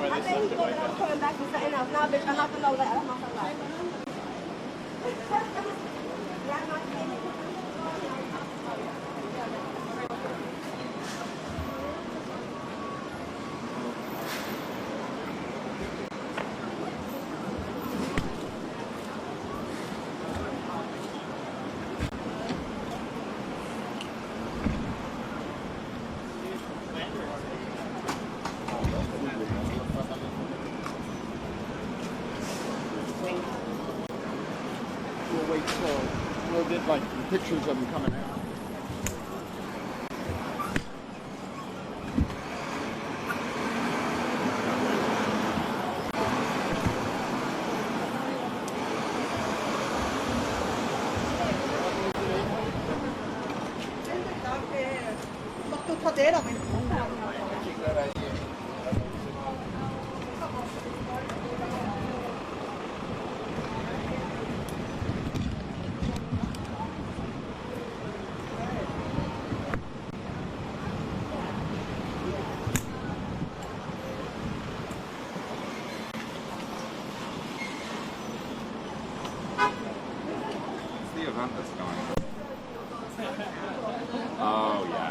I think he's going to coming back with something else. Now, bitch, I'm not going to know that. I'm not going to lie. Yeah, I'm not going to We'll wait till we'll get like pictures of them coming out. Event that's going. Oh yeah.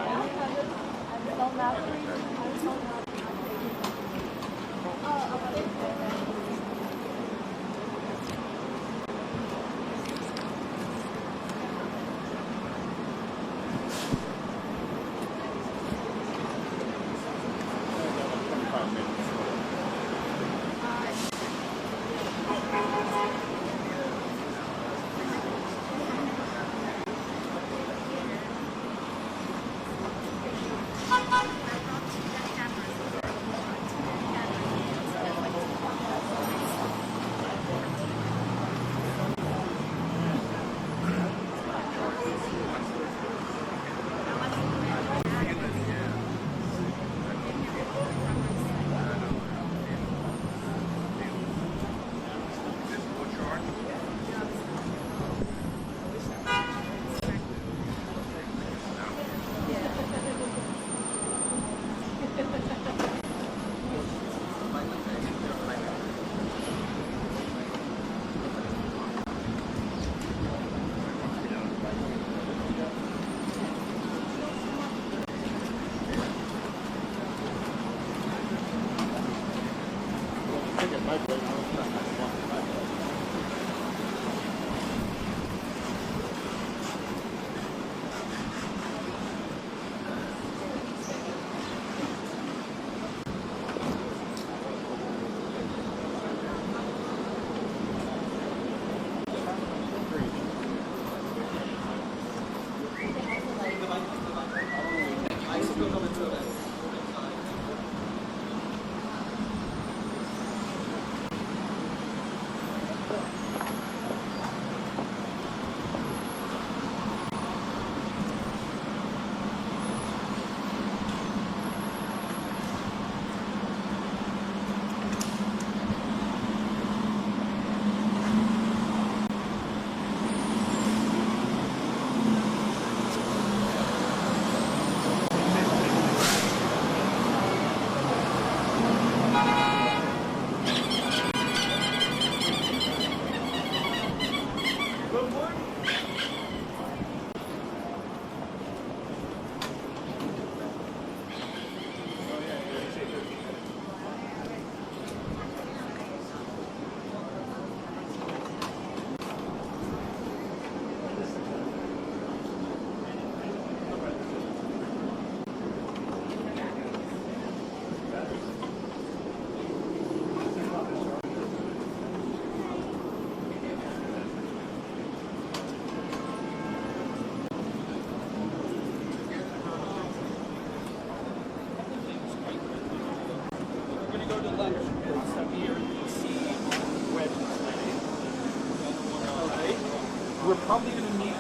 We're probably going to meet.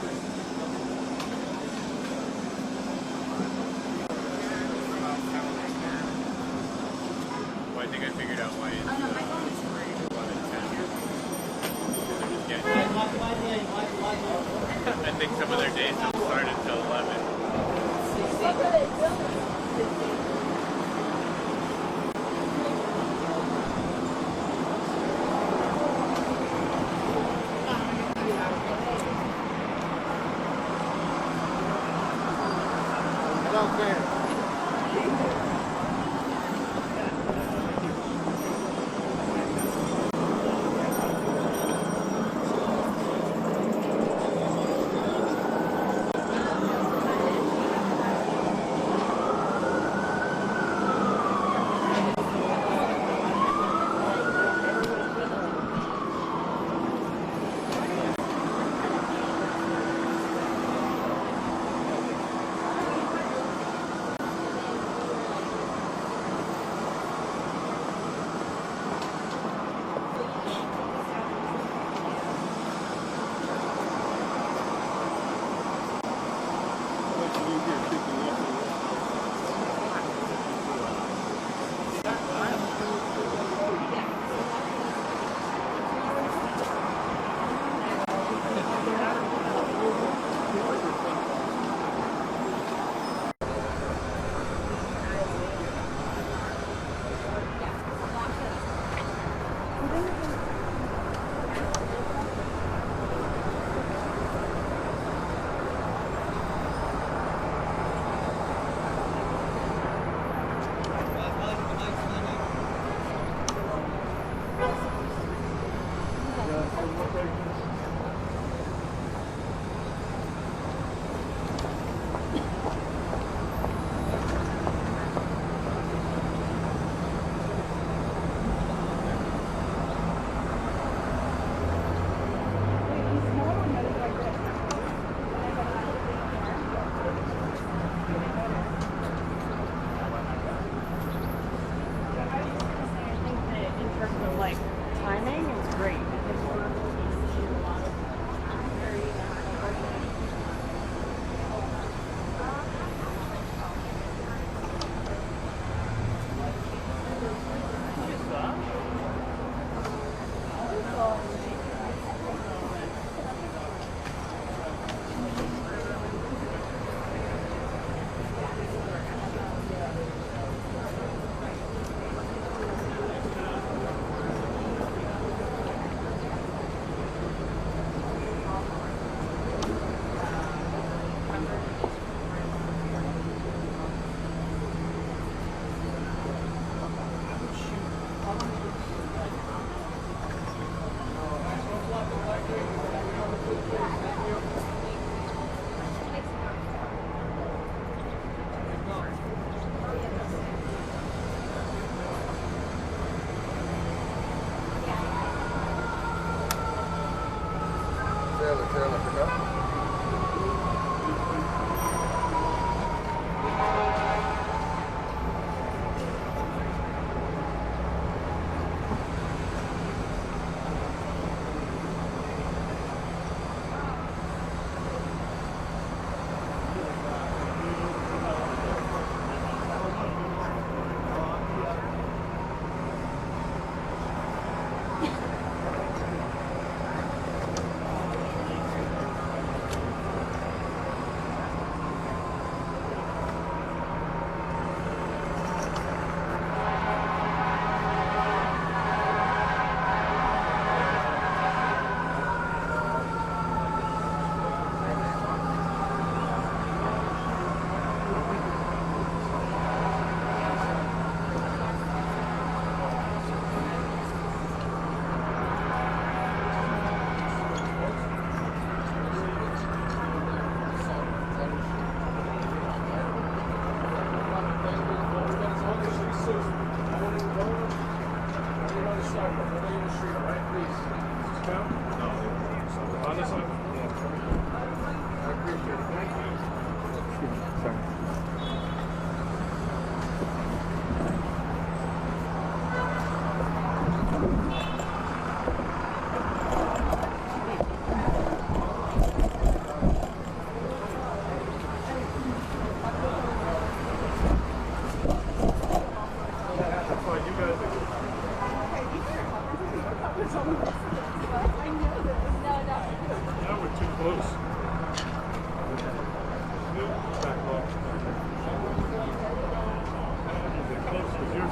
Well, I think I figured out why it's 11:10. I think some of their days don't start until 11.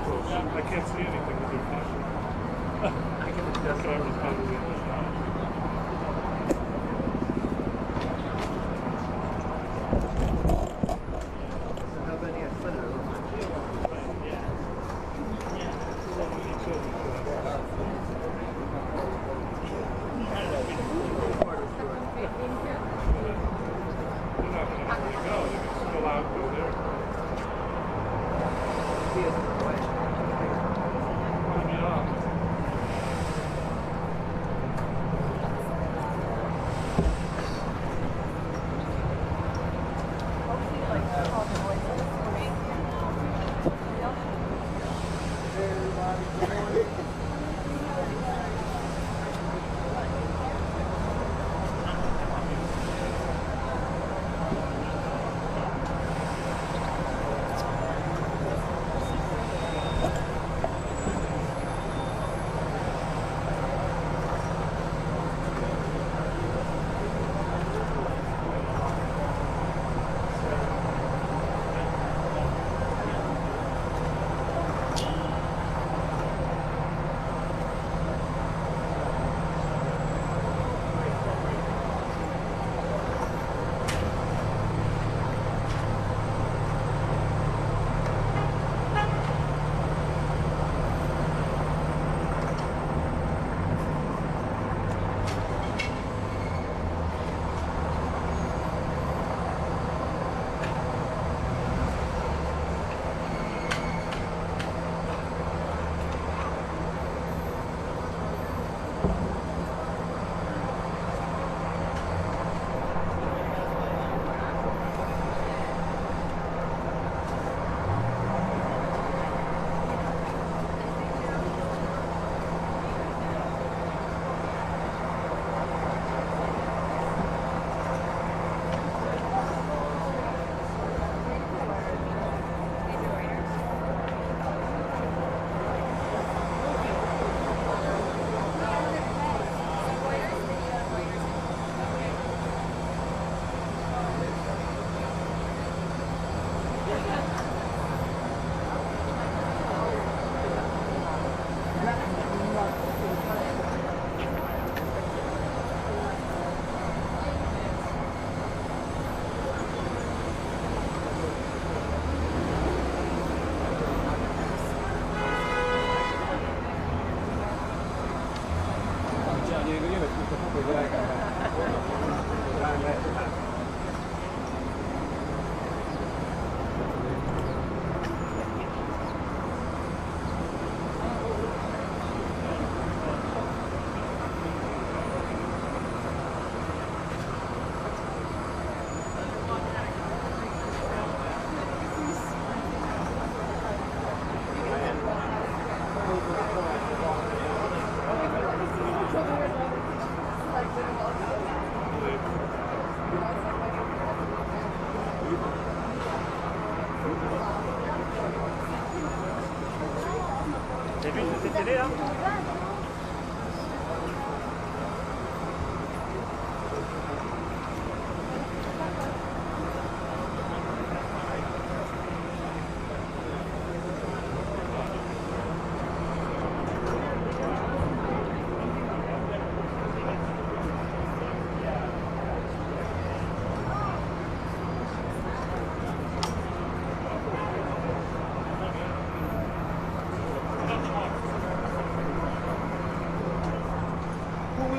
close. I can't see anything with their flashlight. The camera's probably in the shot.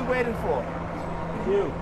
Waiting for? You.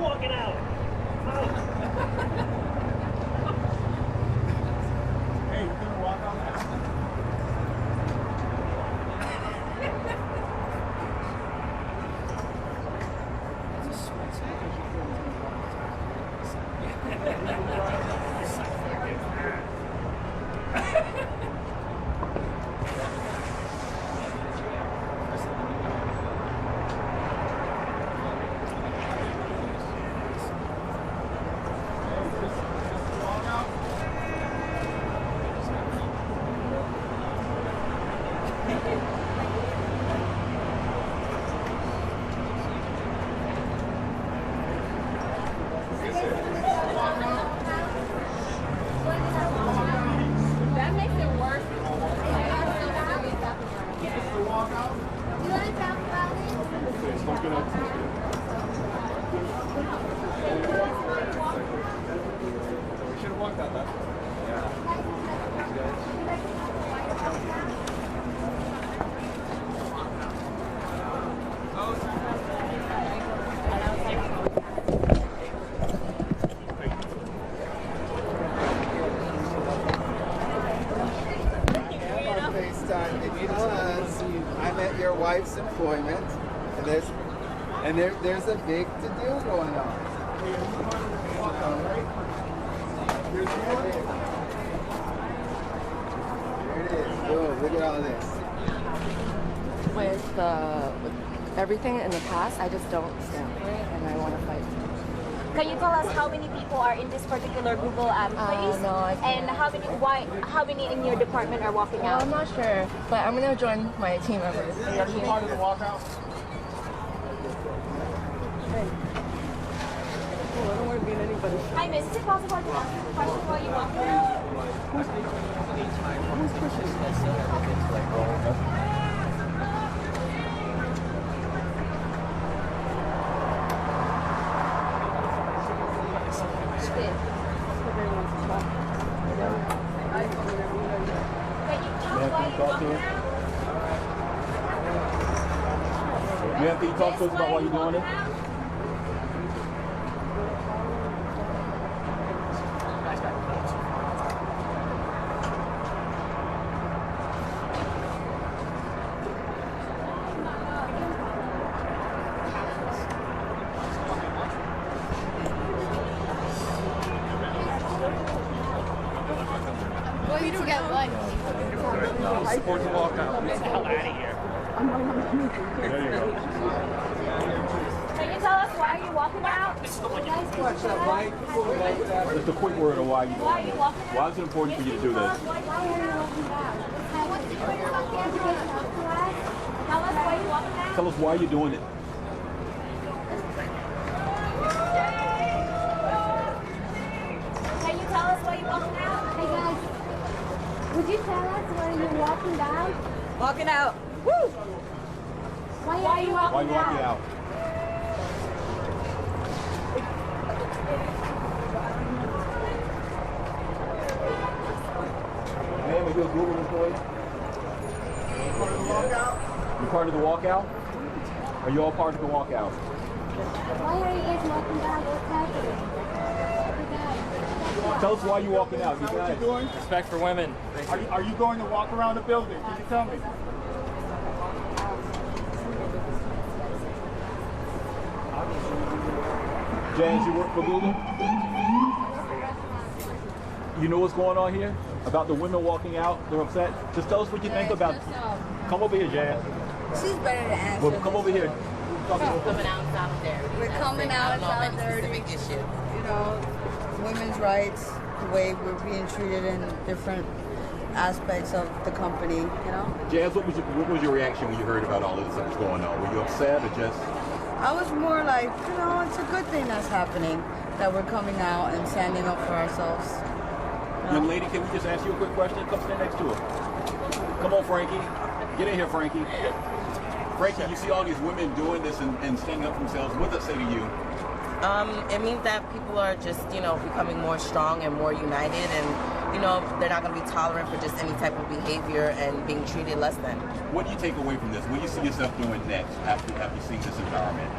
walking out. Hey, you gonna walk out now? That makes it worse. We should have walked out that way. FaceTime because I'm at your wife's employment, and there's a big to-do going on. There it is. Boom, look at all this. With everything in the past, I just don't stand for it, and I want to fight. Can you tell us how many people are in this particular Google place? No, I and how many in your department are walking out? I'm not sure, but I'm gonna join my team members. Hey, are you part of the walkout? Hi, miss. Is it possible to ask you a question while you walk out? You have to talk to us about why you're doing it? Well, you don't get lunch. Support the walkout. Get the hell out of here. There you go. Can you tell us why you're walking out? Just a quick word on why you Why are you walking out? Why is it important for you to do Tell this? us why you're walking out. Tell us why you're walking out. Tell us why you're doing it. Can you tell us why you're walking out? Hey guys, would you tell us why you're walking down? Walking out. Woo! Why are you walking Why you walking out? Ma'am, are you a Google employee? You part of the walkout? Are you all part of the walkout? Why are you guys walking down? What's happening? Tell us why you're walking out. You guys. Doing? Respect for women. Are you going to walk around the building? Can you tell me? James, you work for Google? You know what's going on here? About the women walking out? They're upset? Just tell us what you think about it. Come over here, Jan. She's better to answer. Well, come over here. Coming out in solidarity. We're coming out in solidarity. Issue. You know, women's rights, the way we're being treated in different aspects of the company. You know, Jazz, what was your reaction when you heard about all of this that was going on? Were you upset or just? I was more like, you know, it's a good thing that's happening, that we're coming out and standing up for ourselves. You know? Young lady, can we just ask you a quick question? Come stand next to her. Come on, Frankie. Get in here, Frankie. Frankie, you see all these women doing this and standing up for themselves. What does that say to you? It means that people are just, you know, becoming more strong and more united, and, you know, they're not going to be tolerant for just any type of behavior and being treated less than. What do you take away from this? What do you see yourself doing next after seeing this environment?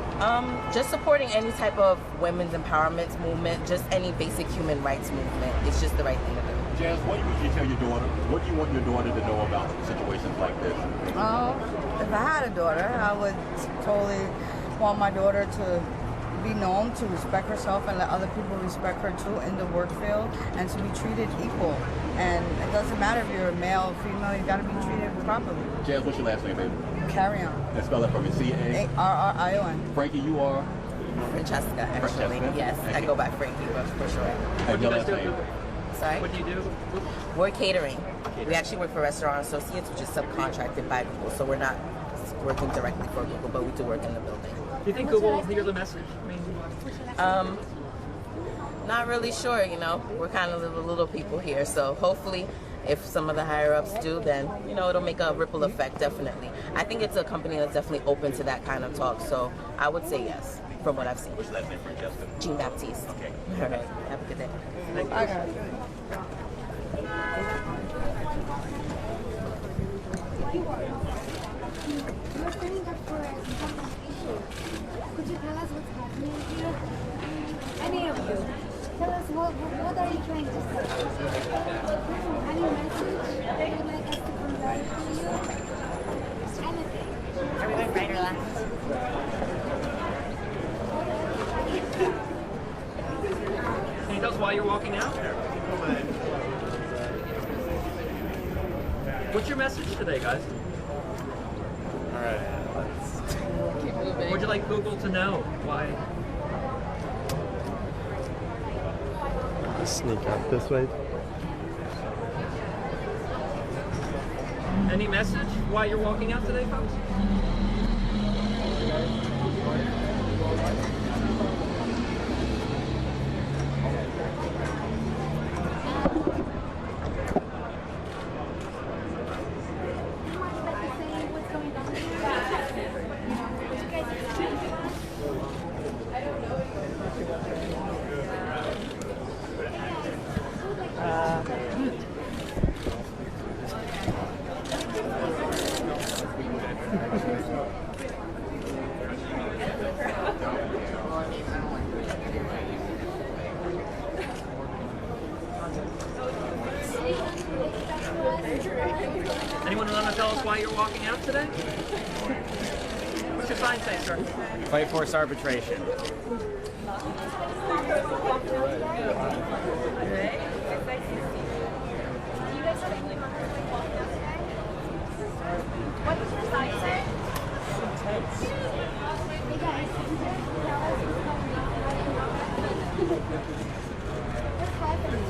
Just supporting any type of women's empowerment movement, just any basic human rights movement. It's just the right thing to do. Jazz, what do you tell your daughter? What do you want your daughter to know about situations like this? If I had a daughter, I would totally want my daughter to be known to respect herself and let other people respect her too in the work field and to be treated equal. And it doesn't matter if you're a male or female, you gotta be treated properly. Jazz, what's your last name, baby? Carry on. Let's spell it for me. C-A-R-R-I-O-N. Frankie, you are? Francesca, actually. Francesca? Yes, I go by Frankie, but for sure. And your last name? Sorry? What do you do? We're catering. We actually work for Restaurant Associates, which is subcontracted by Google, so we're not working directly for Google, but we do work in the building. Do you think Google will hear the message? I mean, Not really sure, you know. We're kind of little people here, so hopefully if some of the higher ups do, then, you know, it'll make a ripple effect, definitely. I think it's a company that's definitely open to that kind of talk, so I would say yes, from what I've seen. What's your last name, Francesca? Jean Baptiste. Okay. All right, have a good day. I got it. We're standing up for an important issue. Could you tell us what's happening here? Any of you. Tell us what are you trying to say? Any message that you'd like us to convey to you? Anything. Are we going right or left? can you tell us why you're walking out? What's your message today, guys? Would you like Google to know why? Sneak out this way. Any message why you're walking out today, folks? Anyone want to tell us why you're walking out today? What's your sign say, sir? Fight force arbitration. What does your sign say? Hey guys, could you tell us what's happening?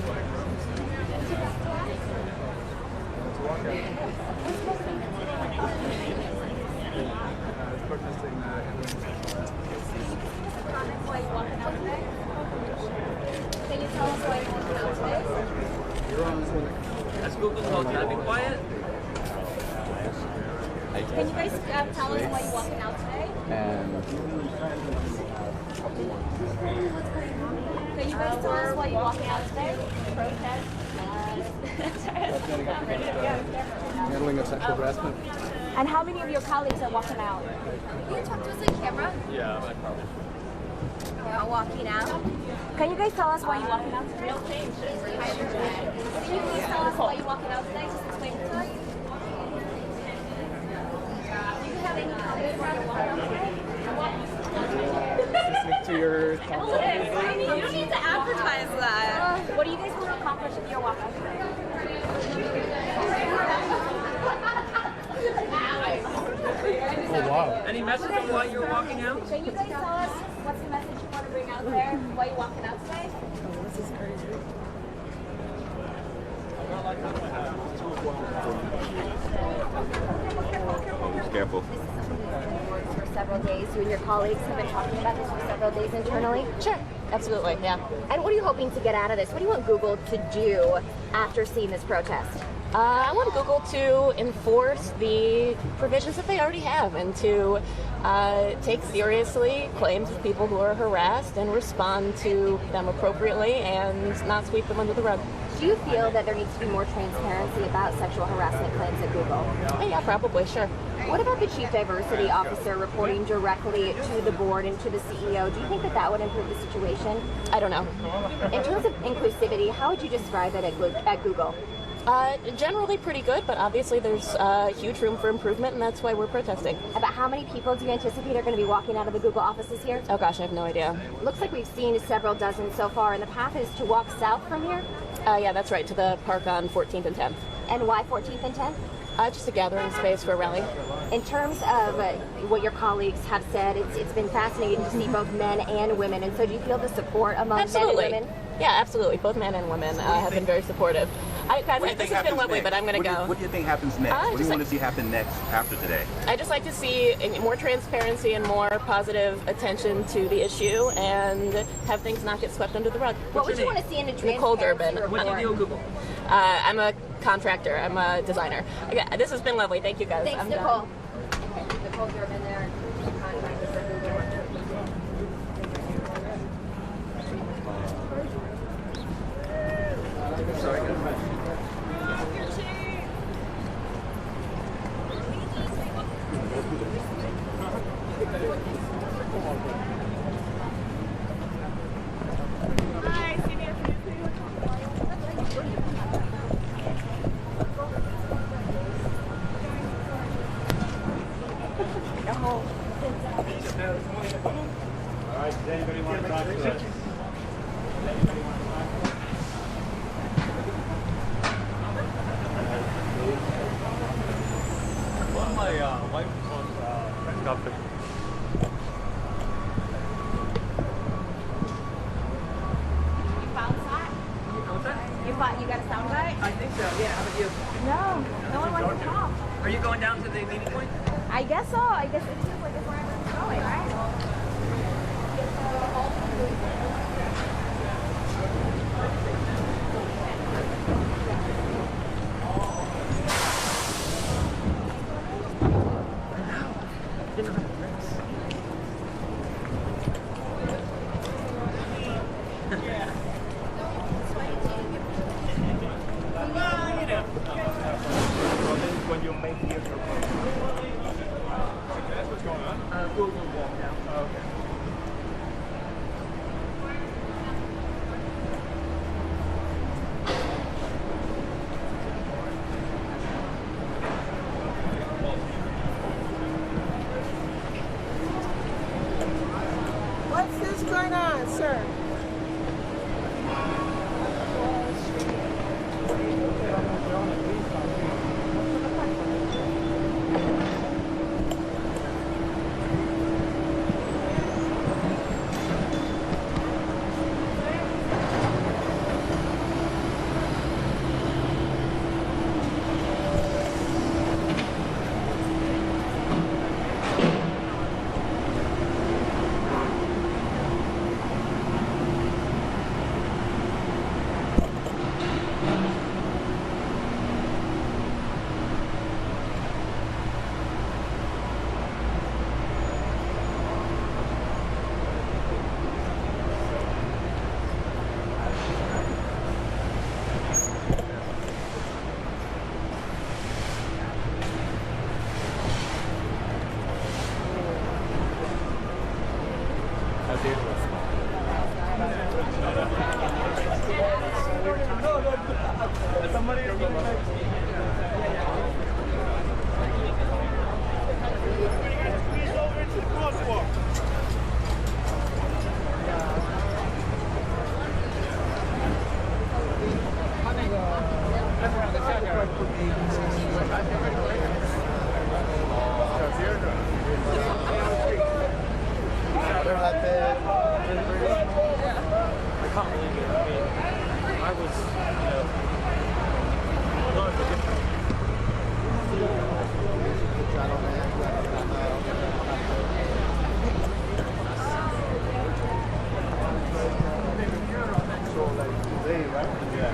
Can you tell us why you're walking out today? As Google told you, I'd be quiet. Can you guys tell us why you're walking out today? Can you guys tell us why you're walking out today? Protest. Handling of sexual harassment. And how many of your colleagues are walking out? Can you talk to us on camera? Yeah, I probably. You're walking out. Can you guys tell us why you're walking out today? Can you please tell us why you're walking out today? Just explain it to us. Do you have any colleagues why you're walking out today? Listening to your You need to advertise that. What do you guys want to accomplish if you're walking out today? Oh wow. Any message on why you're walking out? Can you guys tell us what's the message you want to bring out there? Why you walking out today? This is crazy. Careful. For several days. You and your colleagues have been talking about this for several days internally? Sure, absolutely, yeah. And what are you hoping to get out of this? What do you want Google to do after seeing this protest? I want Google to enforce the provisions that they already have and to take seriously claims of people who are harassed and respond to them appropriately and not sweep them under the rug. Do you feel that there needs to be more transparency about sexual harassment claims at Google? Yeah, probably, sure. What about the chief diversity officer reporting directly to the board and to the CEO? Do you think that that would improve the situation? I don't know. In terms of inclusivity, how would you describe it at Google? Generally pretty good, but obviously there's huge room for improvement, and that's why we're protesting. About how many people do you anticipate are going to be walking out of the Google offices here? Oh gosh, I have no idea. Looks like we've seen several dozen so far, and the path is to walk south from here? Yeah, that's right, to the park on 14th and 10th. And why 14th and 10th? Just a gathering space for a rally. In terms of what your colleagues have said, it's been fascinating to see both men and women. And so do you feel the support among Absolutely. men and women? Yeah, absolutely. Both men and women have been very supportive. Guys, this has been lovely, but I'm going to go. What do you think happens next? What do you want to see happen next after today? I just like to see more transparency and more positive attention to the issue and have things not get swept under the rug. What would you want to see in a transparency Nicole Durbin. report? What do you do at Google? I'm a contractor. I'm a designer. Okay, this has been lovely. Thank you, guys. Thanks, I'm Nicole. done. Nicole Durbin there, contractor for Google. Alright, does anybody want to talk to us? Well, my wife was on company. You got a sound bite? I think so, yeah. How about you? No one wants to talk. Are you going down to the meeting point? I guess so. I guess it seems like it's where everyone's going, right? When you make your proposal. That's what's going on? Google walk down. Okay. What's this going on, sir?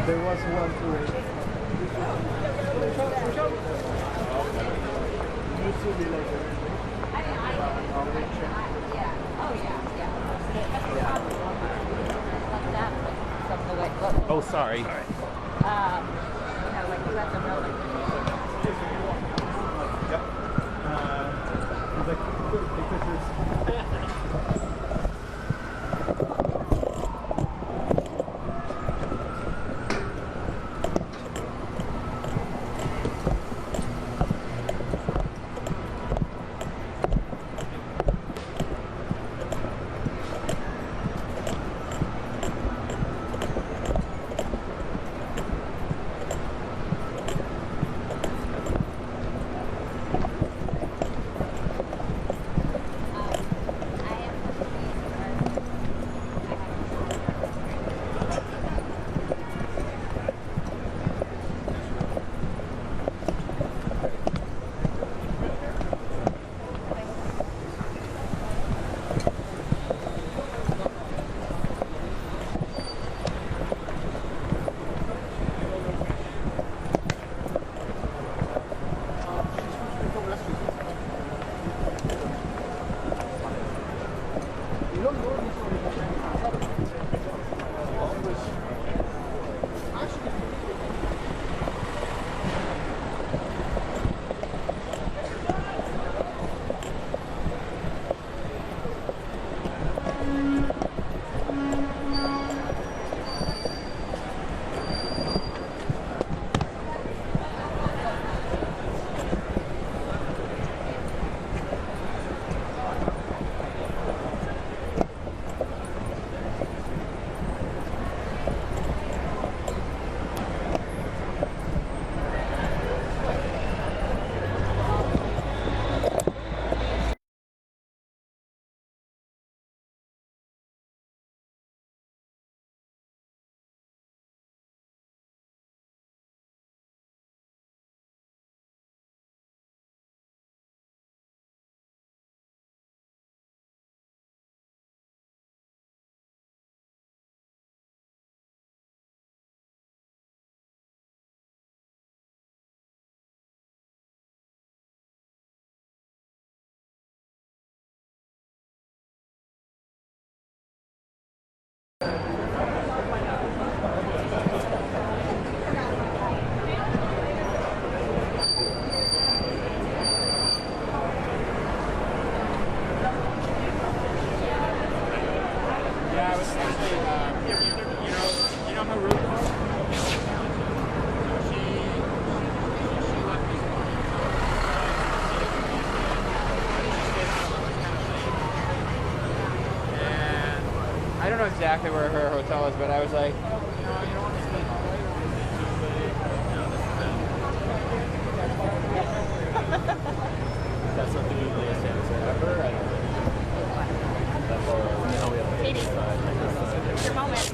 There was one to used to be like Oh, sorry. Like you let them know. Yep. He's like, good, take pictures. I don't know exactly where her hotel is, but I was like, That's something you really stand for. Katie, your moment.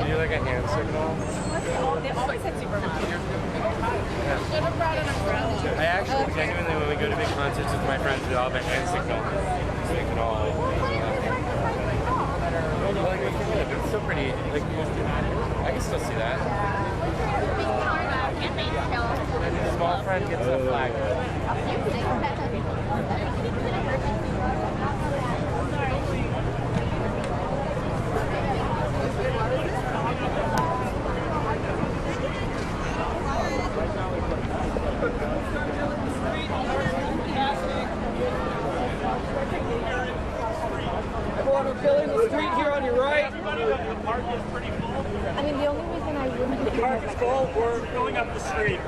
did you like a hand signal? They always had supermarket. I actually genuinely, when we go to big concerts with my friends, we all have a hand signal. So we can all. It's still pretty. Like, I can still see that. The small friend gets a flag. Everyone, we're filling the street here on your right. The park is pretty full. I mean, the only reason I wouldn't The park is full. We're going up the street.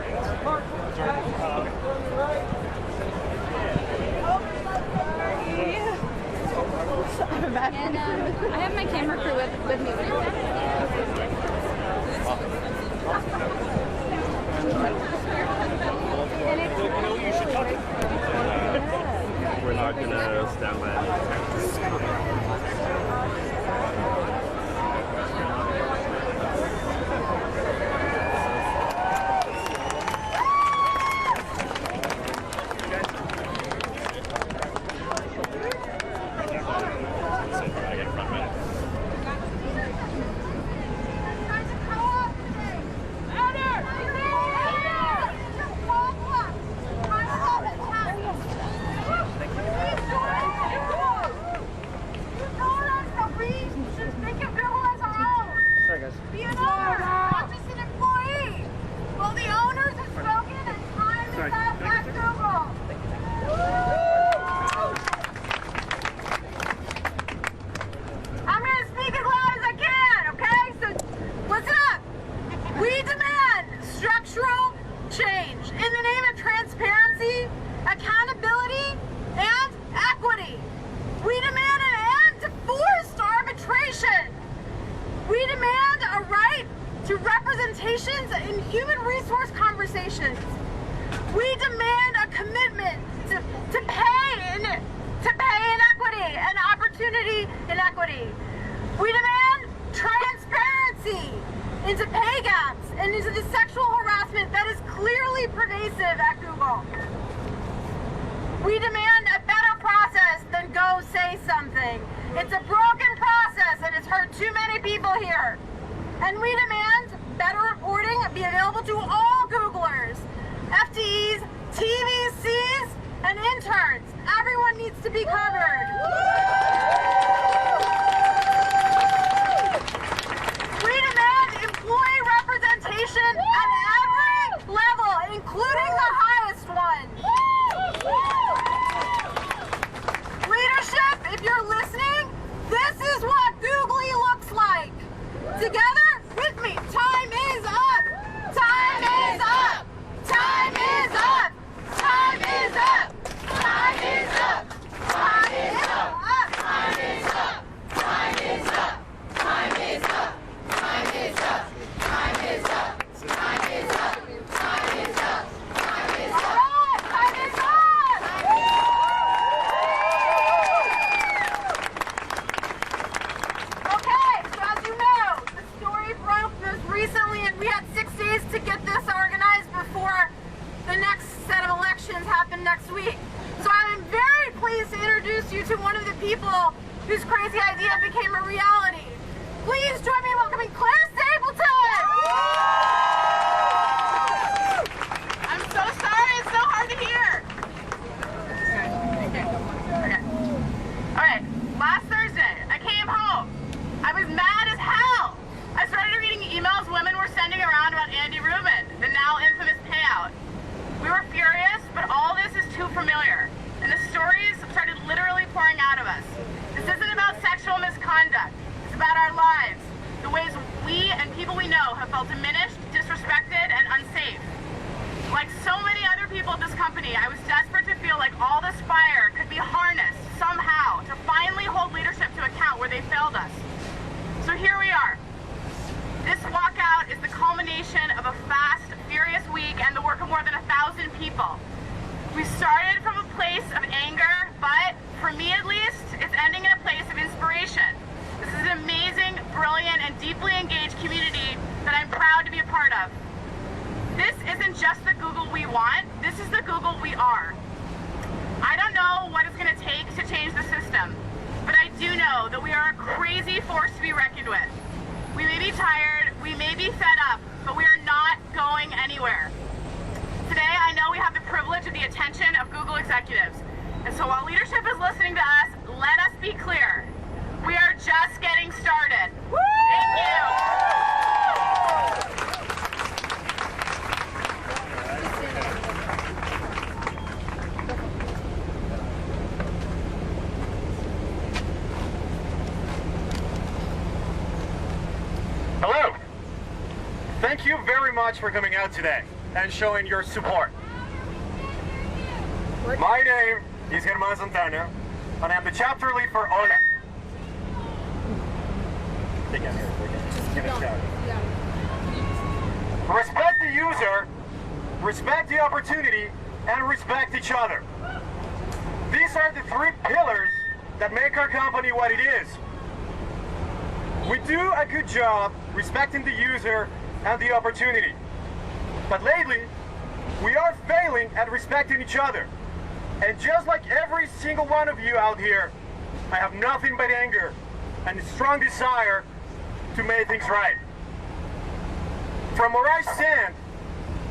And I have my camera crew with me. We're not gonna stand by We demand a right to representations in human resource conversations. We demand a commitment to pay inequity and opportunity inequity. We demand transparency into pay gaps and into the sexual harassment that is clearly pervasive at Google. We demand a better process than go say something. It's a broken process and it's hurt too many people here. And we demand better reporting be available to all Googlers, FTEs, TVCs, and interns. Everyone needs to be covered. We demand employee representation at every level, including the highest one. Leadership, if you're listening, this is what Googly looks like. Together with me, time is up. Time is up. Time is up. Time is up. Time is up. Time is up. Time is up. Time is up. Time is up. Time is up. Time is up. Time is up. Time is up. Time is up. Time is up. Okay, so as you know, the story broke most recently, and we had 6 days to get this organized before the next set of elections happen next week. So I'm very pleased to introduce you to one of the people whose crazy idea became a reality. Please join me in welcoming Claire Stapleton! I'm so sorry, it's so hard to hear. Okay. Alright, last Thursday, I came home. I was mad as hell. I started reading emails women were sending around about Andy Rubin, the now infamous payout. We were furious, but all this is too familiar, and the stories started literally pouring out of us. This isn't about sexual misconduct. It's about our lives, the ways we and people we know have felt diminished, disrespected, and unsafe. Like so many other people at this company, I was desperate to feel like all this fire could be harnessed somehow to finally hold leadership to account where they failed us. So here we are. This walkout is the culmination of a fast, furious week and the work of more than 1,000 people. We started from a place of anger, but for me at least, it's ending in a place of inspiration. This is an amazing, brilliant, and deeply engaged community that I'm proud to be a part of. This isn't just the Google we want, this is the Google we are. I don't know what it's going to take to change the system, but I do know that we are a crazy force to be reckoned with. We may be tired, we may be fed up, but we are not going anywhere. Today, I know we have the privilege of the attention of Google executives. And so while leadership is listening to us, let us be clear. We are just getting started. Woo! Thank you. Hello. Thank you very much for coming out today and showing your support. My name is Germán Santana, and I'm the chapter lead for ONA. Respect the user, respect the opportunity, and respect each other. These are the 3 pillars that make our company what it is. We do a good job respecting the user and the opportunity. But lately, we are failing at respecting each other. And just like every single one of you out here, I have nothing but anger and a strong desire to make things right. From where I stand,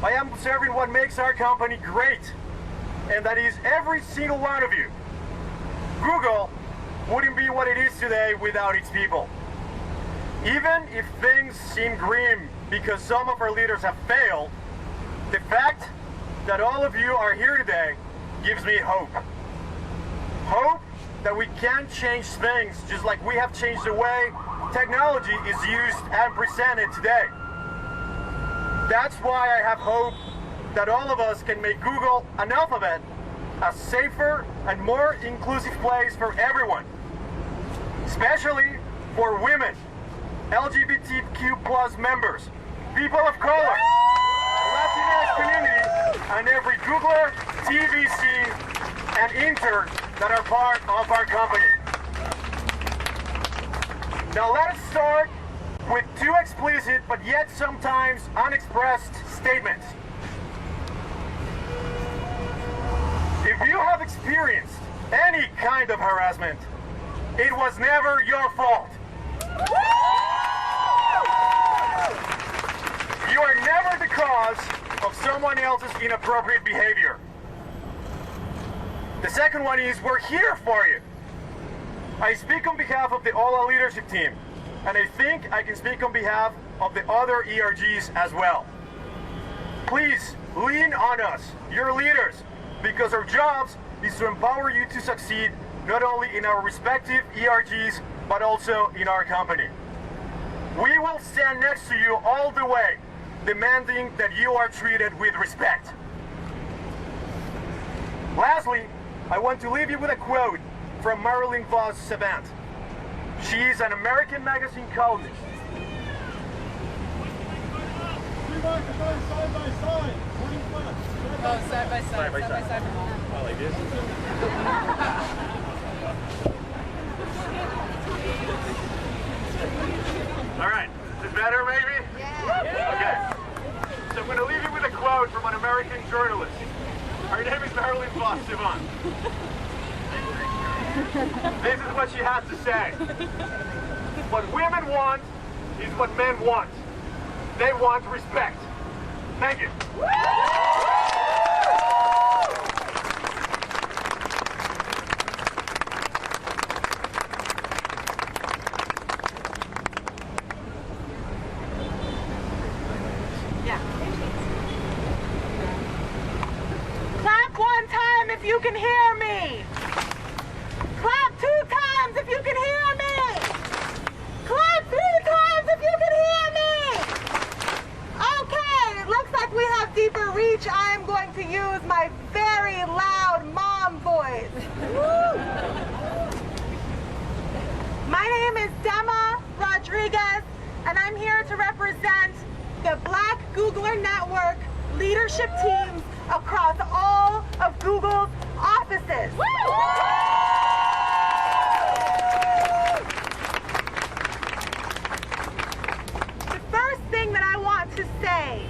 I am observing what makes our company great, and that is every single one of you. Google wouldn't be what it is today without its people. Even if things seem grim because some of our leaders have failed, the fact that all of you are here today gives me hope. Hope that we can change things just like we have changed the way technology is used and presented today. That's why I have hope that all of us can make Google and Alphabet a safer and more inclusive place for everyone, especially for women LGBTQ plus members, people of color, the Latinx community, and every Googler, TVC, and intern that are part of our company. Now let us start with two explicit but yet sometimes unexpressed statements. If you have experienced any kind of harassment, it was never your fault. You are never the cause of someone else's inappropriate behavior. The second one is, we're here for you. I speak on behalf of the OLA leadership team, and I think I can speak on behalf of the other ERGs as well. Please lean on us, your leaders, because our jobs is to empower you to succeed not only in our respective ERGs, but also in our company. We will stand next to you all the way, demanding that you are treated with respect. Lastly, I want to leave you with a quote from Marilyn Vos Savant. She is an American magazine columnist. Oh, side by side. Oh, like this? All right, is it better maybe? Yeah. Okay. So I'm going to leave you with a quote from an American journalist. Her name is Marilyn Vos Savant. This is what she has to say. What women want is what men want. They want respect. Thank you. Clap one time if you can hear me. Clap 2 times if you can hear me. Clap 3 times if you can hear me. Okay, it looks like we have deeper reach. I am going to use my very loud mom voice. My name is Dema Rodriguez, and I'm here to represent the Black Googler Network leadership teams across all of Google's offices. The first thing that I want to say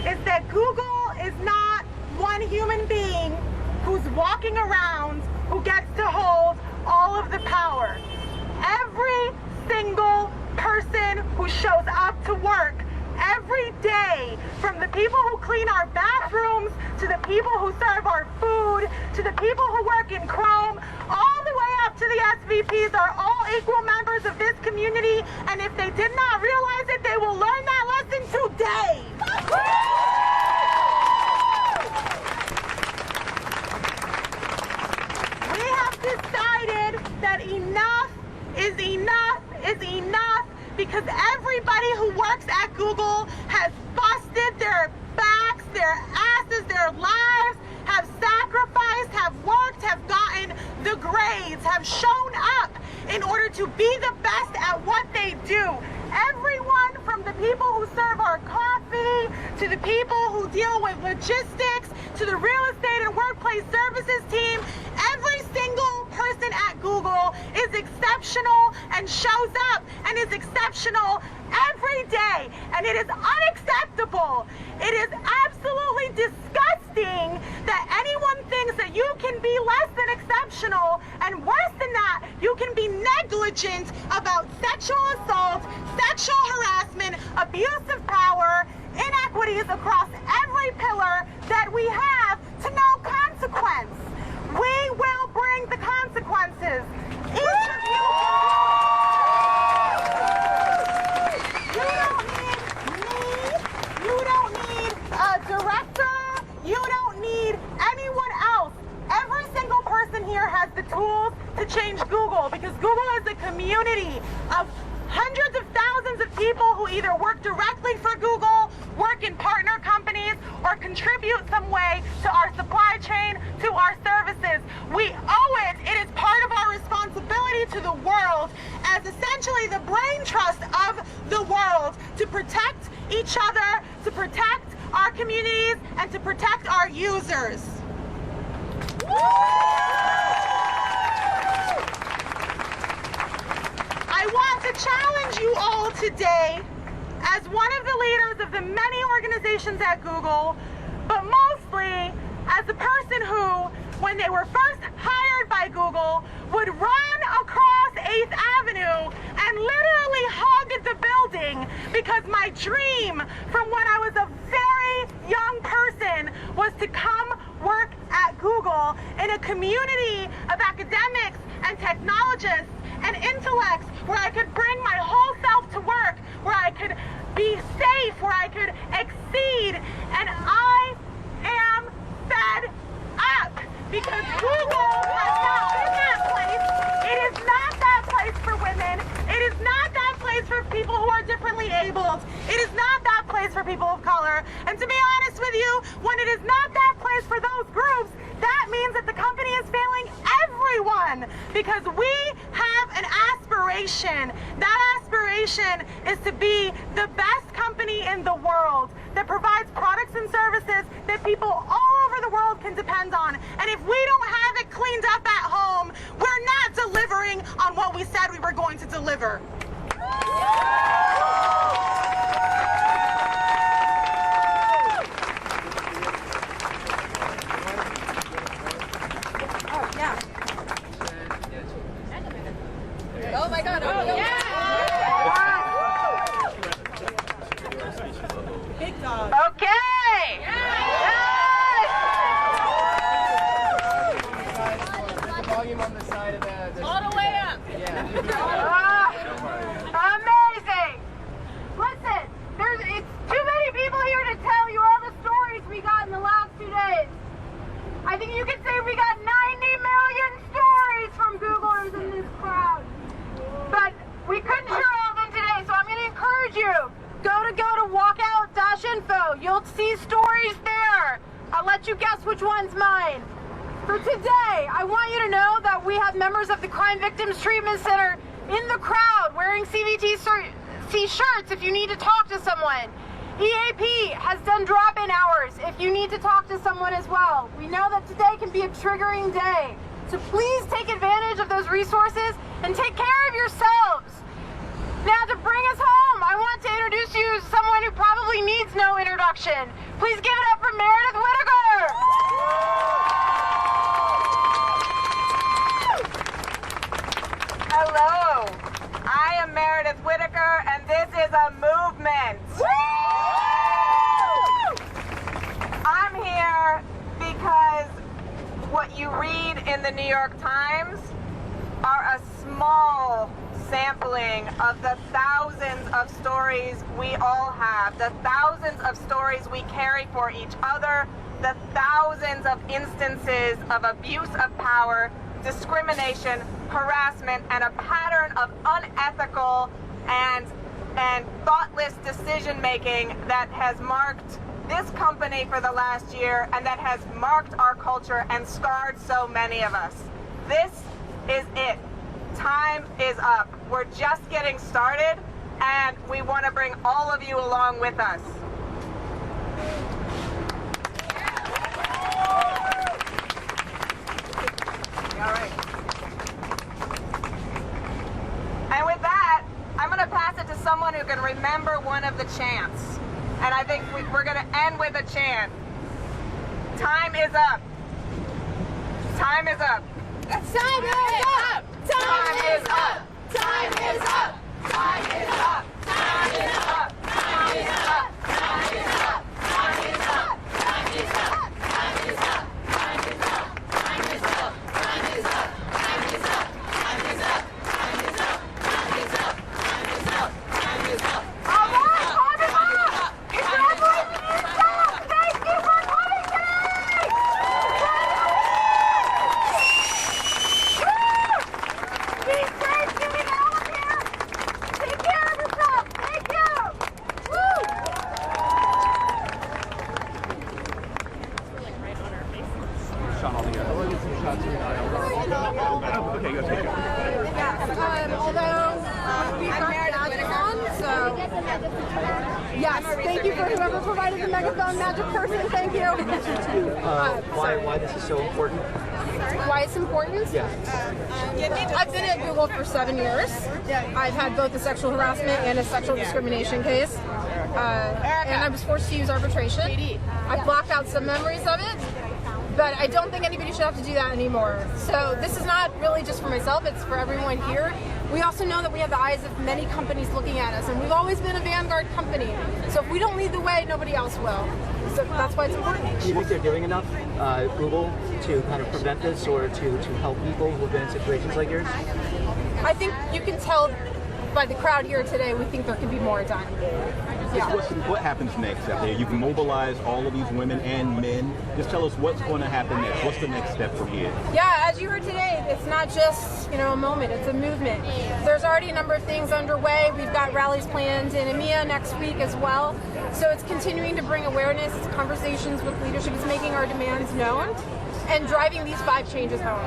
is that Google is not one human being who's walking around who gets to hold all of the power. Every single person who shows up to work every day, from the people who clean our bathrooms, to the people who serve our food, to the people who work in Chrome, all the way up to the SVPs, are all equal members of this community, and if they did not realize it, they will learn that lesson today. We have decided that enough is enough is enough, because everybody who works at Google has busted their backs, their asses, their lives, have sacrificed, have worked, have gotten the grades, have shown up in order to be the best at what they do. Everyone from the people who serve our coffee, to the people who deal with logistics, to the real estate and workplace services team, every single person at Google is exceptional and shows up and is exceptional every day. And it is unacceptable. It is absolutely disgusting that anyone thinks that you can be less than exceptional, and worse than that, you can be negligent about sexual assault, sexual harassment, abuse of power, inequities across every pillar that we have to no consequence. We will bring the consequences. Each of you. You don't need me. You don't need a director. You don't need anyone else. Every single person here has the tools to change Google, because Google is a community of hundreds of thousands of people who either work directly for Google, work in partner companies, or contribute some way to our supply chain, to our services. We owe it. It is part of our responsibility to the world as essentially the brain trust of protect each other, to protect our communities, and to protect our users. I want to challenge you all today as one of the leaders of the many organizations at Google, but mostly as the person who, when they were first hired by Google, would run across 8th Avenue and literally hug the building because my dream from when I was a very young person was to come work at Google in a community of academics and technologists and intellects where I could bring my whole self to work, where I could be safe, where I could exceed, and I am fed up because Google has not been that place. It is not that place for women. It is not that place for people who are differently abled. It is not that place for people of color. And to be honest with you, when it is not that place for those groups, that means that the company is failing everyone because we have an aspiration. That aspiration is to be the best company in the world that provides products and services that people all over the world can depend on. And if we don't have it cleaned up at home, we're not delivering on what we said we were going to deliver. Oh my God! Oh, yeah. Big dog. Okay. The volume on the side of the All the way up. Yeah. Amazing. Listen, it's too many people here to tell you all the stories we got in the last 2 days. I think you could say we got 90 million stories from Googlers in this crowd. But we couldn't hear all of them today, so I'm going to encourage you. Go to walkout.info. You'll see stories there. I'll let you guess which one's mine. For today, I want you to know that we have members of the Crime Victims Treatment Center in the crowd wearing CVT shirts if you need to talk to someone. EAP has done drop-in hours if you need to talk to someone as well. We know that today can be a triggering day. So please take advantage of those resources and take care of yourselves. Now to bring us home, I want to introduce you to someone who probably needs no introduction. Please give it up for Meredith Whittaker. Hello, I am Meredith Whittaker and this is a movement. I'm here because what you read in the New York Times are a small sampling of the thousands of stories we all have, the thousands of stories we carry for each other, the thousands of instances of abuse of power, discrimination, harassment, and a pattern of unethical and thoughtless decision-making that has marked this company for the last year and that has marked our culture and scarred so many of us. This is it. Time is up. We're just getting started and we want to bring all of you along with us. All right. And with that, I'm going to pass it to someone who can remember one of the chants. And I think we're going to end with a chant. Time is up. Time is up. Time is up! Time is up! Time is up! Time is up! Time is up! Time is up! Time is up! Time is up! Time is up! Time is up! Time is up! Time is up! Time is up! Time is up! Time is up! Time is up! Time is up! Time is up! Time is up! All right, time is up! Congratulations, yourself! Thank you for coming today! Be safe, getting out of here! Take care of yourself! Yes, thank you for whoever provided the megaphone magic person. Thank you. Why this is so important? Why it's important? Yeah. I've been at Google for 7 years. I've had both a sexual harassment and a sexual discrimination case. And I was forced to use arbitration. I blocked out some memories of it, but I don't think anybody should have to do that anymore. So this is not really just for myself, it's for everyone here. We also know that we have the eyes of many companies looking at us, and we've always been a vanguard company. So if we don't lead the way, nobody else will. So that's why it's important. Do you think they're doing enough, Google, to kind of prevent this or to help people who've been in situations like yours? I think you can tell by the crowd here today, we think there could be more done. Yeah. What happens next out there? You've mobilized all of these women and men. Just tell us what's going to happen next. What's the next step from here? Yeah, as you heard today, it's not just a moment, it's a movement. There's already a number of things underway. We've got rallies planned in EMEA next week as well. So it's continuing to bring awareness, it's conversations with leadership, it's making our demands known, and driving these 5 changes home.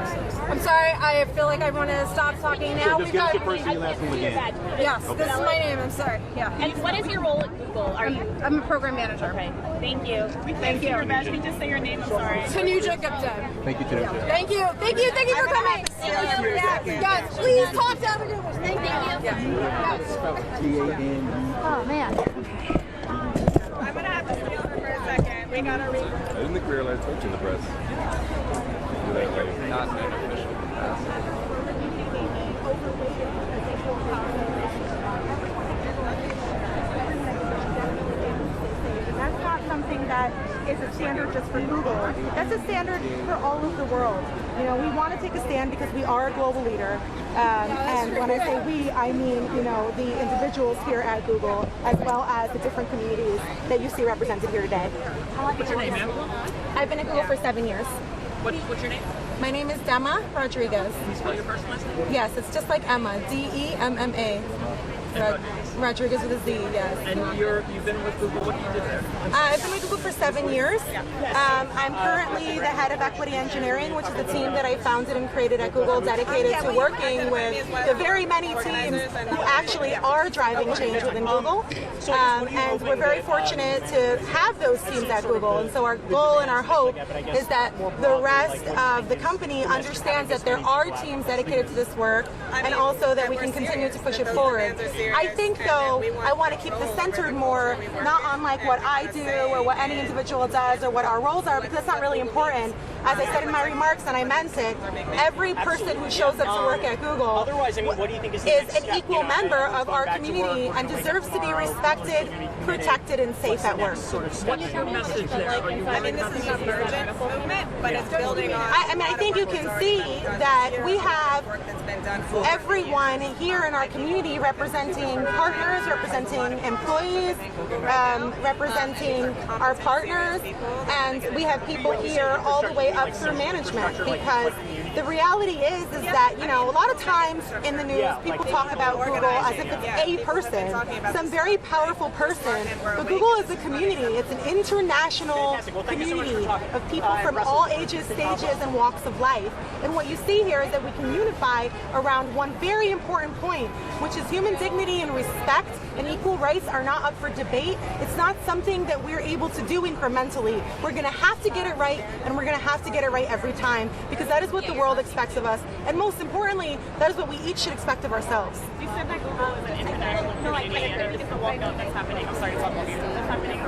I'm sorry, I feel like I want to stop talking now. Sure, just give us your first and last name again. Yes, Okay. this is my name, I'm sorry. Yeah. And what is your role at Google? Are you? I'm a program manager. Okay. Thank you. Thank you. Your badge. Can you just say your name? I'm sorry. Tanuja Gupta. Thank you, Tanuja. Thank you. Thank you. Thank you for coming. Yes, please talk to other Googles. Thank you. T-A-N-U. Oh, man. I'm going to have to stay on her for a second. We got to read. In the career lights, in the press. Do that later. Not an official capacity. That's not something that is a standard just for Google. That's a standard for all of the world. We want to take a stand because we are a global leader. And when I say we, I mean, the individuals here at Google, as well as the different communities that you see represented here today. What's your name, ma'am? I've been at Google for 7 years. What's your name? My name is Dema Rodriguez. Can you spell your first and last name? Yes, it's just like Emma, D-E-M-M-A. Rodriguez with a Z, yes. And you've been with Google. What do you do there? I've been with Google for 7 years. I'm currently the head of equity engineering, which is the team that I founded and created at Google, dedicated to working with the very many teams who actually are driving change within Google. And we're very fortunate to have those teams at Google. And so our goal and our hope is that the rest of the company understands that there are teams dedicated to this work, and also that we can continue to push it forward. I think, though, I want to keep this centered more, not on like what I do or what any individual does or what our roles are, because that's not really important. As I said in my remarks, and I meant it, every person who shows up to work at Google is an equal member of our community and deserves to be respected, protected, and safe at work. What's your message there? I mean, this is an emergent movement, but it's building on. I think you can see that we have everyone here in our community representing partners, representing employees, representing our partners, and we have people here all the way up through management, because the reality is that, a lot of times in the news people talk about Google as if it's a person, some very powerful person, but Google is a community. It's an international community of people from all ages, stages, and walks of life. And what you see here is that we can unify around one very important point, which is human dignity and respect and equal rights are not up for debate. It's not something that we're able to do incrementally. We're going to have to get it right, and we're going to have to get it right every time, because that is what the world expects of us. And most importantly, that is what we each should expect of ourselves. You said that Google is an international community, and it's the walkout that's happening. I'm sorry to talk about you. That's happening.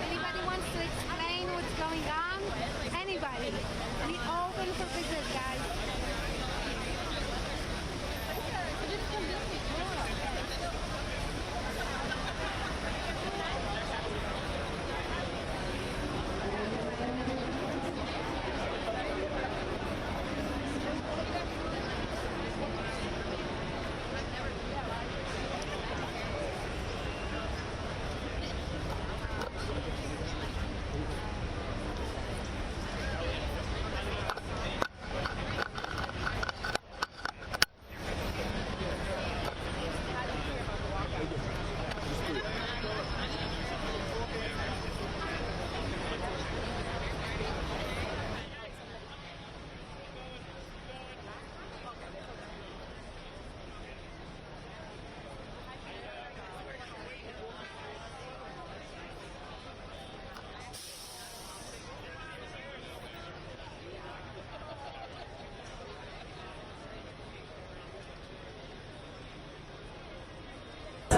Anybody wants to explain what's going on? Anybody? We open for business, guys.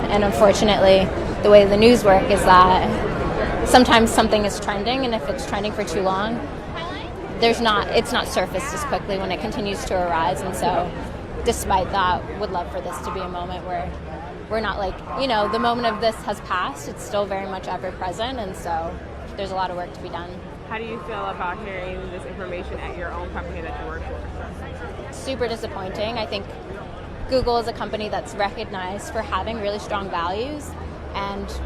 And unfortunately, the way the news work is that sometimes something is trending, and if it's trending for too long, it's not surfaced as quickly when it continues to arise. And so, despite that, would love for this to be a moment where we're not like, the moment of this has passed. It's still very much ever present, and so there's a lot of work to be done. How do you feel about hearing this information at your own company that you work for? Super disappointing. I think Google is a company that's recognized for having really strong values, and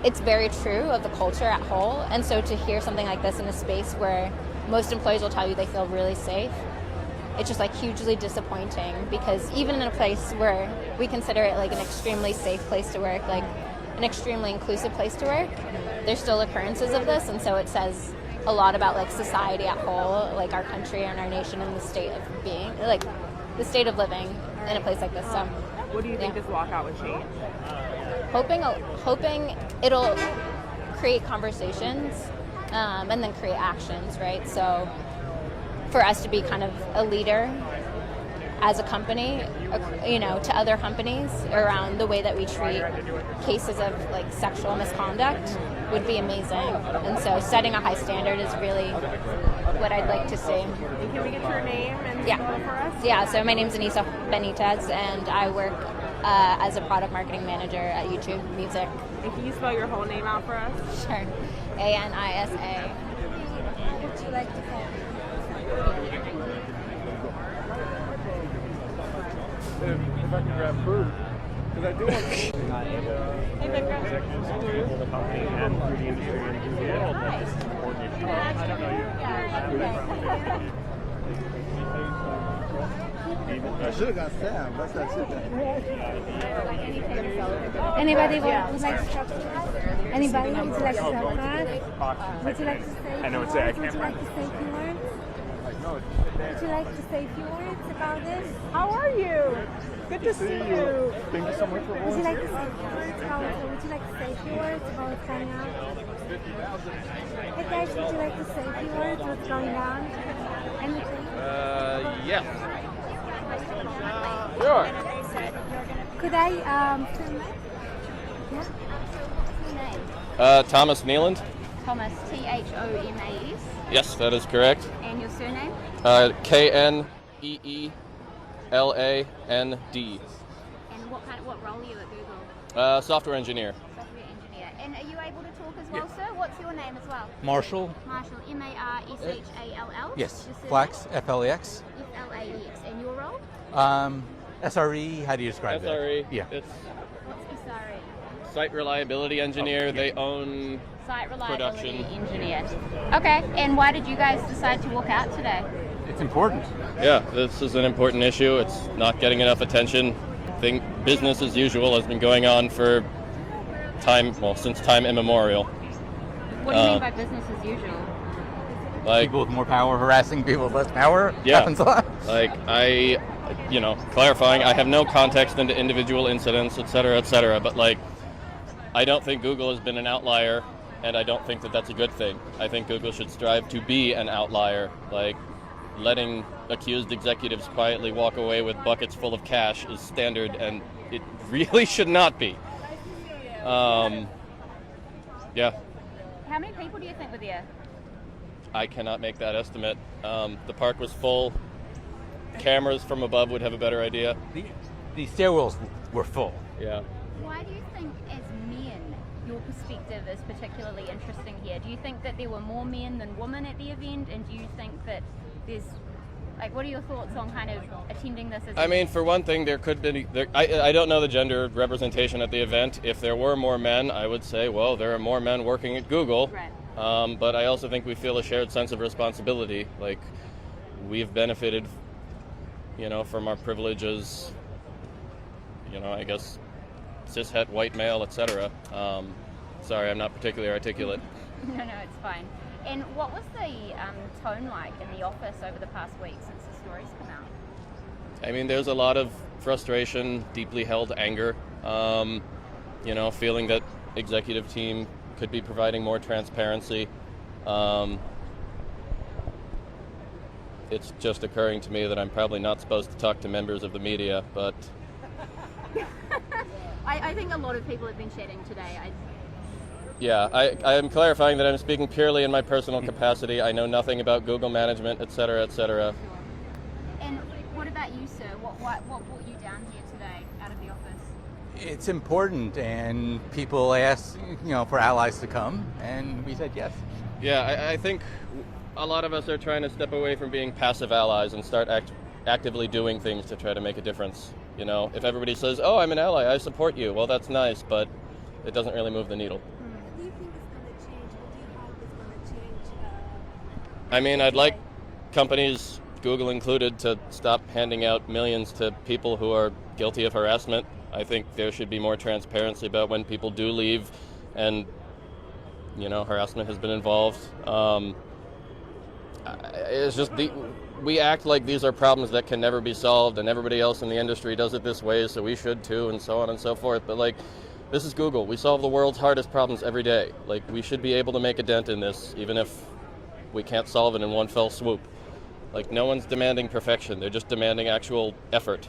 it's very true of the culture at whole. And so to hear something like this in a space where most employees will tell you they feel really safe, it's just like hugely disappointing, because even in a place where we consider it like an extremely safe place to work, like an extremely inclusive place to work, there's still occurrences of this. And so it says a lot about like society at whole, like our country and our nation and the state of being, like the state of living in a place like this. So what do you think this walkout would change? Hoping it'll create conversations and then create actions, right? So for us to be kind of a leader as a company, to other companies around the way that we treat cases of like sexual misconduct would be amazing. And so setting a high standard is really what I'd like to see. And can we get your name and for us? Yeah, so my name's Anissa Benitez, and I work as a product marketing manager at YouTube Music. And can you spell your whole name out for us? Sure. Anisa. What would you like to call me? If I can grab food, because I do want to executives to build a company and through the industry and through the world that this is important. I don't know you. I should have got Sam. That's that shit. Anybody would like to talk to us? Anybody would like to talk to us? Would you like to say? I know it's there. I Would you can't like to say a few words? Would you like to say a few words about this? How are you? Good to see you. Thank you so much for Would you like to say a few words? Would you like to say a few words how it's going on? Hey guys, would you like to say a few words what's going on? Anything? Yes. Sure. Could I film it? Yeah. Thomas Nealand. Thomas, Thomas. Yes, that is correct. And your surname? Kneeeland. And what role are you at Google? Software engineer. Software engineer. And are you able to talk as well, sir? What's your name as well? Marshall. Marshall, Marshall. Yes. Flax, FLAX. FLAX. And your role? SRE, how do you describe that? SRE. Yeah. It's What's SRE? site reliability engineer. They own Site reliability production. engineer. Okay, and why did you guys decide to walk out today? It's important. Yeah, this is an important issue. It's not getting enough attention. Business as usual has been going on for since time immemorial. What do you mean by business as usual? Like people with more power harassing people with less power. Yeah. Happens a lot. Like clarifying, I have no context into individual incidents, et cetera, but I don't think Google has been an outlier, and I don't think that that's a good thing. I think Google should strive to be an outlier. Letting accused executives quietly walk away with buckets full of cash is standard, and it really should not be. Yeah. How many people do you think were there? I cannot make that estimate. The park was full. Cameras from above would have a better idea. The stairwells were full. Yeah. Why do you think, as men, your perspective is particularly interesting here? Do you think that there were more men than women at the event, and do you think that there's, what are your thoughts on kind of attending this as I mean, for one thing, there could be, I don't know the gender representation at the event. If there were more men, I would say, well, there are more men working at Google. Right. But I also think we feel a shared sense of responsibility. We've benefited, from our privileges, I guess, cishet white male, etc. Sorry, I'm not particularly articulate. No, it's fine. And what was the tone like in the office over the past week since the stories come out? I mean, there's a lot of frustration, deeply held anger, feeling that executive team could be providing more transparency. It's just occurring to me that I'm probably not supposed to talk to members of the media, but... I think a lot of people have been chatting today. Yeah, I am clarifying that I'm speaking purely in my personal capacity. I know nothing about Google management, et cetera, et cetera. And what about you, sir? What brought you down here today out of the office? It's important, and people ask, for allies to come, and we said yes. Yeah, I think a lot of us are trying to step away from being passive allies and start actively doing things to try to make a difference. If everybody says, "Oh, I'm an ally, I support you," well, that's nice, but it doesn't really move the needle. What do you think is going to change? What do you hope is going to change? I mean, I'd like companies, Google included, to stop handing out millions to people who are guilty of harassment. I think there should be more transparency about when people do leave and, harassment has been involved. It's just we act like these are problems that can never be solved, and everybody else in the industry does it this way, so we should too, and so on and so forth. But this is Google. We solve the world's hardest problems every day. We should be able to make a dent in this, even if we can't solve it in one fell swoop. No one's demanding perfection. They're just demanding actual effort.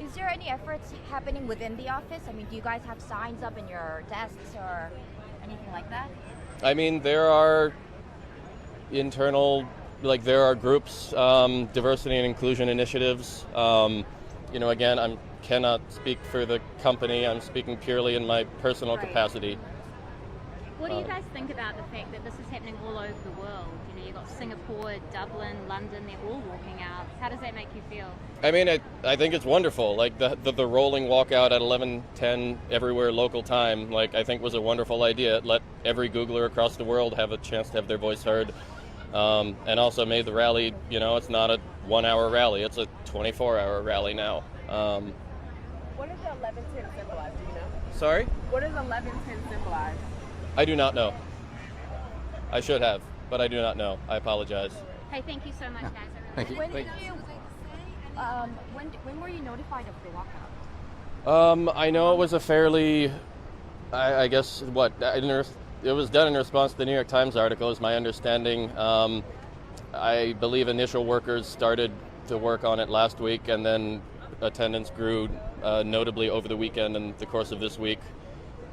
Is there any efforts happening within the office? I mean, do you guys have signs up in your desks or anything like that? I mean, there are internal, there are groups, diversity and inclusion initiatives. Again, I cannot speak for the company. I'm speaking purely in my personal capacity. What do you guys think about the fact that this is happening all over the world? You've got Singapore, Dublin, London, they're all walking out. How does that make you feel? I mean, I think it's wonderful. The rolling walkout at 11:10 everywhere local time, I think was a wonderful idea. It let every Googler across the world have a chance to have their voice heard. And also made the rally, it's not a 1-hour rally, it's a 24-hour rally now. What does the 11:10 symbolize, do you know? Sorry? What does 11:10 symbolize? I do not know. I should have, but I do not know. I apologize. Hey, thank you so much, guys. Thank you. When were you notified of the walkout? I know it was a fairly, I guess, it was done in response to the New York Times article, is my understanding. I believe initial workers started to work on it last week, and then attendance grew notably over the weekend and the course of this week.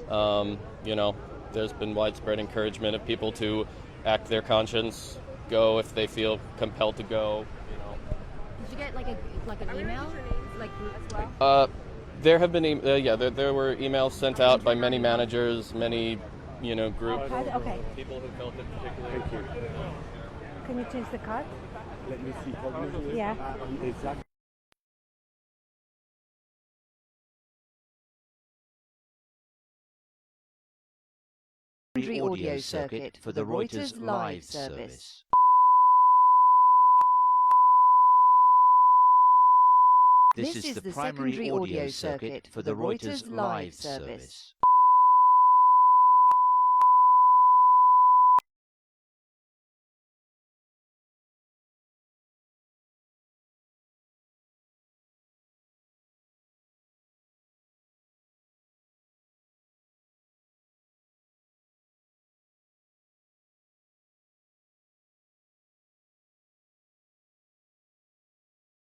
There's been widespread encouragement of people to act their conscience, go if they feel compelled to go. Did you get like an email, like as well? There have been, there were emails sent out by many managers, many, groups. Okay. People who felt it particularly. Thank you. Can you change the cut? Let me see. Yeah. Exactly. Audio circuit for the Reuters live service. This is the primary audio circuit for the Reuters live service.